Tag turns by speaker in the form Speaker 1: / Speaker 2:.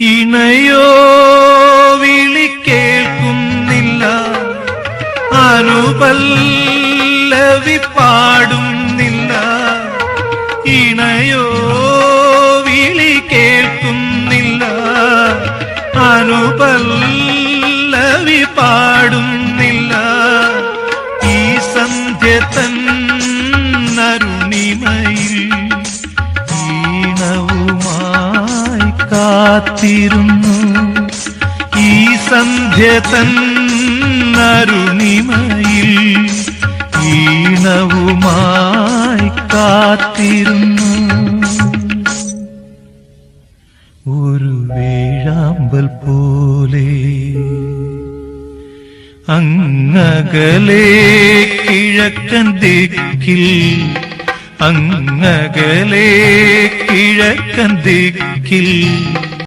Speaker 1: ഇണയോ വിളി കേൾക്കുന്നില്ല, അനുപല്ലവി പാടുന്നില്ല. ഇണയോ വിളി കേൾക്കുന്നില്ല, അനുപല്ലവി പാടുന്നില്ല. ഈ സന്ധ്യ തൻ അരുണിമയിൽ ഈണവുമായി കാത്തിരുന്നു. ഈ സന്ധ്യ തൻ അരുണിമയിൽ ഈണവുമായി കാത്തിരുന്നു. ഒരു വേഴാമ്പൽ പോലെ അങ്ങകലെ കിഴക്കൻ ദിക്കിൽ, അങ്ങകലെ കിഴക്കൻ ദിക്കിൽ